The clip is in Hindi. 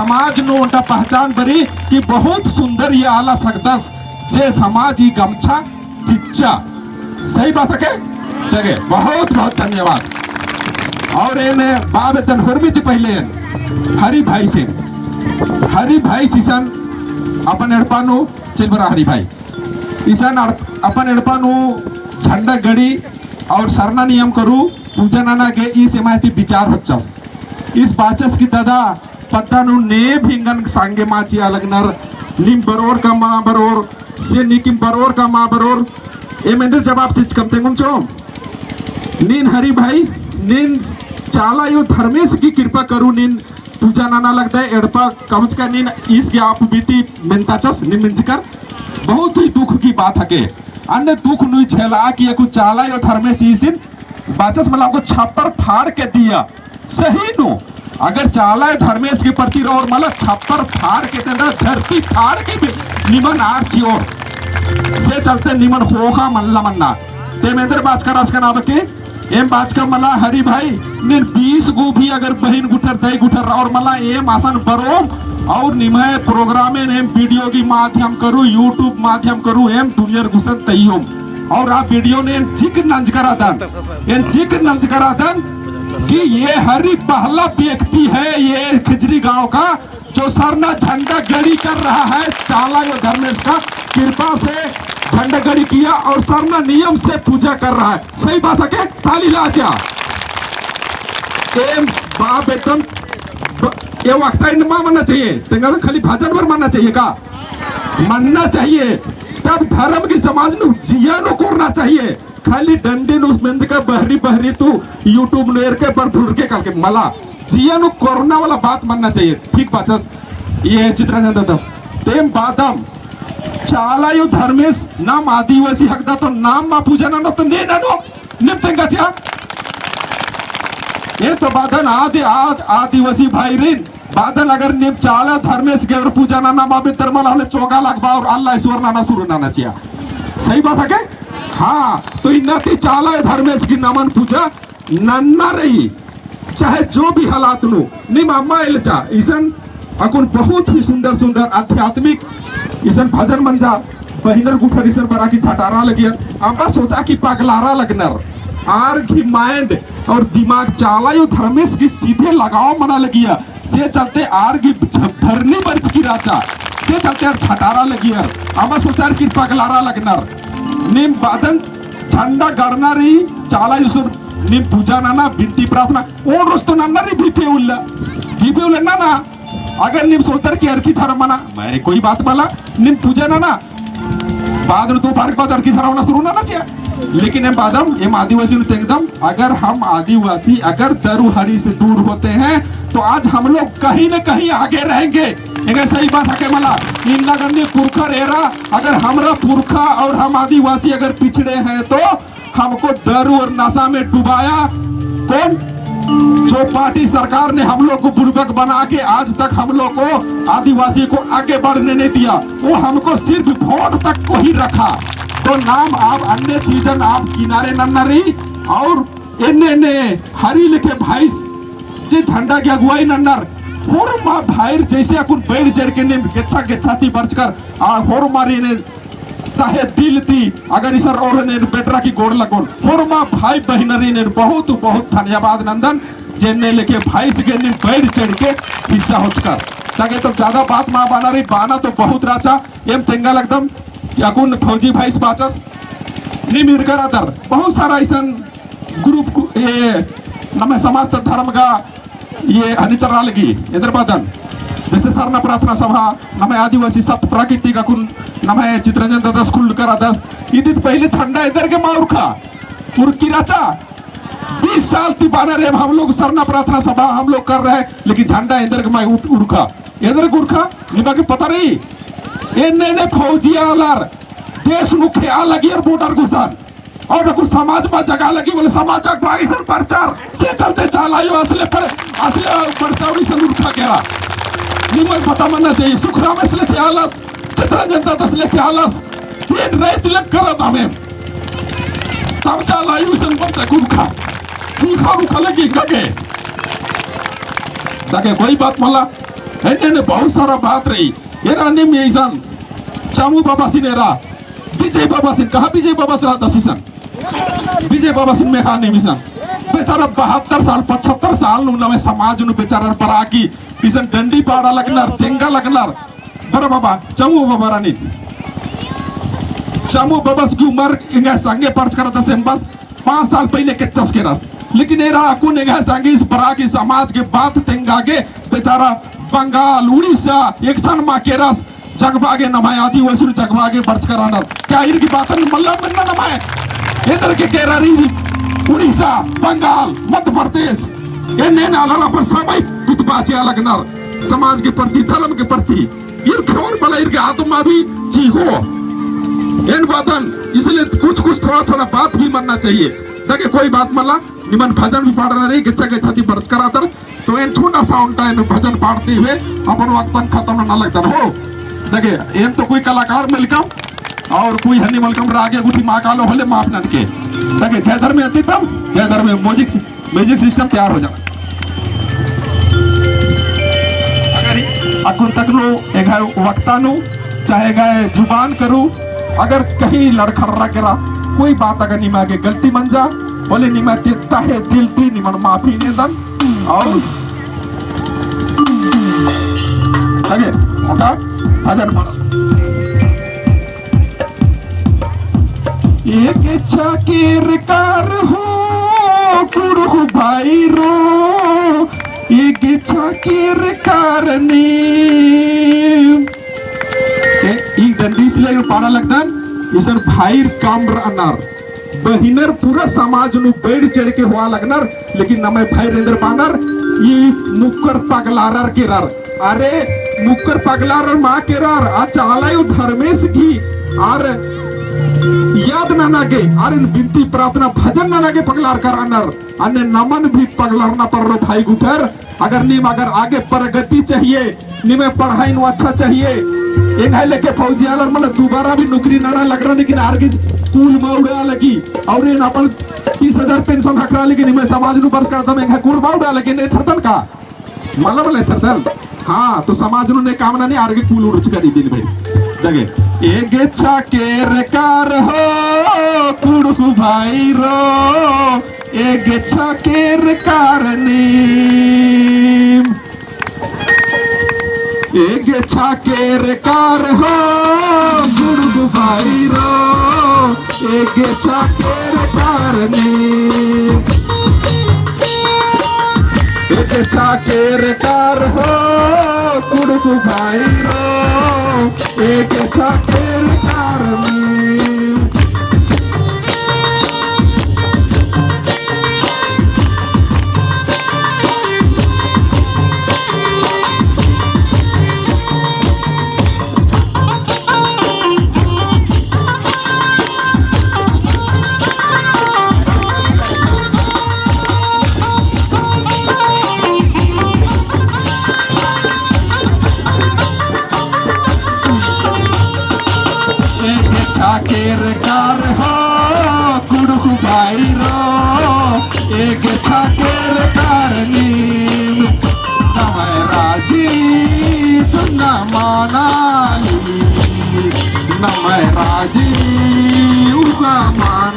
समाज नो उनका पहचान बरी कि बहुत सुंदर ये आला सकदस से समाज ही गमछा चिच्चा। सही बात है के देखे बहुत बहुत धन्यवाद। और इन बाब तन हुर्मी थी पहले हरि भाई से ईसन अपन एड़पानु चिलबरा हरि भाई ईसन अपन एड़पानु झंडा गड़ी और सरना नियम करू पूजा नाना के इस माहिती विचार होचस इस बाचस की दादा पत्ता नु ने भिंगन सांगे माची अलगनर निम बरोर का मां बरोर से निकिम बरोर का मां बरोर ए मेंदर जवाब चीज कम तेंगुम चो नीन हरि भाई नीन चाला यो धर्मेश की कृपा करू नीन पूजा नाना लगता है एड़पा कवच का नीन इस के आप बीती मिनताचस नीन मिंजकर बहुत ही दुख की बात है के अन्य दुख नुई छेला कि कुछ चाला यो धर्मेश इसिन बाचस मतलब को छप्पर फाड़ के दिया सही नु अगर चाला है धर्मेश के प्रति और मतलब छप्पर फाड़ के तेरा धरती फाड़ के भी निमन आर चियोर से चलते निमन होगा मल्ला मन्ना ते मेंदर बाज का राज का नाम के एम बाज का मला हरि भाई ने 20 गो भी अगर बहन गुठर दही गुठर और मला एम आसन बरो और निमय प्रोग्राम एम वीडियो की माध्यम करूँ यूट्यूब माध्यम करूँ एम दुनिया घुसन तई हो और आप वीडियो ने जिक्र नंज करा दन कि ये हरि पहला व्यक्ति है ये खिजरी गांव का जो सरना झंडा गड़ी कर रहा है चाला यो धर्मेश का कृपा से झंडा गड़ी किया और सरना नियम से पूजा कर रहा है। सही बात है क्या? ताली लाजा एम बाप एकदम ये वक्त इनमा मानना चाहिए तेंगा खाली भाजन पर मानना चाहिए का मानना चाहिए तब धर्म की समाज नु जिया नु करना चाहिए खाली डंडी नु उसमें का बहरी तू यूट्यूब नेर के पर भूल के कल के मला जिया नु कोरोना वाला बात मानना चाहिए ठीक बाचस ये चित्रंजन दादा तेम बादम चाला यो धर्मेश नाम आदिवासी हकदा तो नाम मा पूजा ना तो ने ना नो निपतेंगा छा ये तो बादन आदिवासी भाई रिन बादल अगर निप चाला धर्मेश के अगर पूजा ना ना बाबे तरमल हले चोगा लगबा और अल्लाह ईश्वर ना ना सुरु ना चिया सही बात है क्या? हाँ तो इन्नति चाला धर्मेश की नमन पूजा नन्ना रही चाहे जो भी हालात नु निम अम्मा एलचा ईसन अकुन बहुत ही सुंदर सुंदर आध्यात्मिक ईसन भजन मंजा बहिनर गुठर ईसन बरा की झटारा लगी अम्मा सोचा की पगलारा लगनर आर की माइंड और दिमाग चाला यो धर्मेश की सीधे लगाओ मना लगी से चलते आर की धरनी बरच की राचा से चलते यार झटारा लगी अम्मा सोचा की पगलारा लगनर निम बादन झंडा गड़ना रही चाला यूसुफ निम पूजा नाना बिनती प्रार्थना ओन रोज तो नन्ना रही भीपे उल्ला ना अगर निम सोचतर की अरकी छारा मना मैं कोई बात बोला निम पूजा नाना बाद में दोपहर के बाद अरकी छारा होना शुरू ना चाहिए लेकिन एम बादम एम आदिवासी एकदम अगर हम आदिवासी अगर दरु हरी से दूर होते हैं तो आज हम लोग कहीं न कहीं आगे रहेंगे। अगर सही बात है के मला इन लगन पुरखा एरा अगर हमारा पुरखा और हम आदिवासी अगर पिछड़े हैं तो हमको दरू और नशा में डुबाया कौन जो पार्टी सरकार ने हम लोग को बुर्बक बना के आज तक हम लोग को आदिवासी को आगे बढ़ने नहीं दिया वो हमको सिर्फ वोट तक को ही रखा तो नाम आप अन्य सीजन आप किनारे नन्नरी और इन्ने हरी लिखे भाई जे झंडा की अगुवाई नन्नर होर मा भाई जैसे अकुन बैठ चढ़ के ने गेच्छा थी बरचकर होर मारी ने ताहे दिल थी अगर इस और ने बेटरा की गोड़ लगोन होर मा भाई बहनरी ने बहुत बहुत धन्यवाद नंदन जेने लेके भाई से के ने बैठ चढ़ के हिस्सा होचकर ताकि तो ज्यादा बात मां बना रही बाना तो बहुत राचा एम तेंगा लगदम अकुन फौजी भाई बाचस नि मिरकर अदर बहुत सारा ऐसन ग्रुप ये नमे समाज धर्म का ये अनिचरा लगी इधर बदन जैसे सरना प्रार्थना सभा नमे आदिवासी सप्त प्राकृतिक अकुन नमे चित्रंजन दादा स्कूल करा दस इदित पहले झंडा इधर के माउरखा उर्की राचा 20 साल ती बाना रे हम लोग सरना प्रार्थना सभा हम लोग कर रहे हैं लेकिन झंडा इधर के माई उर्खा इधर गुरखा निभा के पता रही इन्ने फौजी आलर देश मुख्य आ लगी और बॉर्डर घुसन और कुछ समाज में जगह लगी बोले समाज का प्रचार से चलते चालायो असले परचावड़ी से उठा गया निमय पता मनना चाहिए सुखराम असले थे आलस चित्रंजन दादा असले थे आलस तीन रहे तिलक करत हमें तब चालायो से परचा गुरखा सूखा रुखा लगी गगे ताकि कोई बात मला एने बहुत सारा बात रही ये रानी में ऐसन चामू बाबा सिनेरा विजय बाबा सिंह कहा विजय बाबा से रहा सीसन विजय बाबा सिंह में कहा नहीं मिशन बेचारा 72 साल 75 साल में समाज बेचारा बरा की इसन डंडी पाड़ा लगनर तेंगा लगनर बड़ा बाबा चामू बाबा रानी चामू बाबा की उम्र इंगे संगे पर्च करा था बस 5 साल पहले के चस के रस लेकिन ये राकू ने संगे इस बरा की समाज के बात तेंगा के बेचारा बंगाल उड़ीसा एक सन माँ के रस जगबागे नमाए आदिवासी जगबागे बर्च कराना क्या इनकी बात मल्ला बनना नमाए इधर के केररी उड़ीसा बंगाल मध्य प्रदेश ये नैना पर समय कुतबाचिया लगनर समाज के प्रति धर्म के प्रति इर भला इनके आत्मा भी जी हो इन बातन इसलिए कुछ थोड़ा बात भी मानना चाहिए ताकि कोई बात मल्ला निमन भजन भी पढ़ना रही गिच्चा के छाती बर्च करातर तो इन छोटा सा उनका भजन पढ़ते हुए अपन वक्त खत्म ना लगता हो देखिए तो कोई कलाकार मिलकम और कोई हनी मलकम रागे गुठी माँ कालो होले माफ नन के देखिए जय धर्म में तब जय धर्म में म्यूजिक सिस्टम तैयार हो जाए अगर अकुन तक नो एक वक्ता नु चाहे गए जुबान करूं अगर कहीं लड़खड़ा करा कोई बात अगर निमा के गलती मन जा बोले निमा देता है दिल दी निमन माफी ने दन और आगे ओका भजन पढ़ एक चाकेर कार हो कुड़ू भाई रो एक चाकेर कारनी एक डंडी से लेकर पाना लगता है इस भाई काम अनार बहिनर पूरा समाज नु बैठ चढ़ के हुआ लगनर लेकिन नमे भाई रेंद्र बानर ये मुक्कर पगलारर के रर अरे मुक्कर पगलारर माँ के रर आ चालायो धर्मेश की और याद ना नागे और इन बिनती प्रार्थना भजन ना नागे पगलार कर अनर अन्य नमन भी पगलारना पड़ रहा भाई गुठर अगर नीम अगर आगे प्रगति चाहिए नीमे पढ़ाई नु अच्छा चाहिए एक है लेके फौजी आलर मतलब दोबारा भी नौकरी ना लग रहा लेकिन आगे स्कूल में उड़ा लगी और इन अपन 30,000 पेंशन हकरा लेकिन मैं समाज नु बरस करता मैं कुल में उड़ा लेकिन ए थरतन का मतलब ले थरतन हाँ तो समाज नु ने कामना नहीं आगे कुल उड़ करी दिन में जगह एक इच्छा के रेकार हो कुड़ू भाई रो एक इच्छा के रेकार नीम एक इच्छा के रेकार हो कुड़ू भाई रो एक इच्छा के रेकार नीम एक इच्छा के रेकार हो कुड़ू भाई रो एक चाकेर कारनी चाकेर कार हो कुड़ू भाई रो एक चाकेर कारनी नमय राजी सुना मानाली नमय राजी उगा मान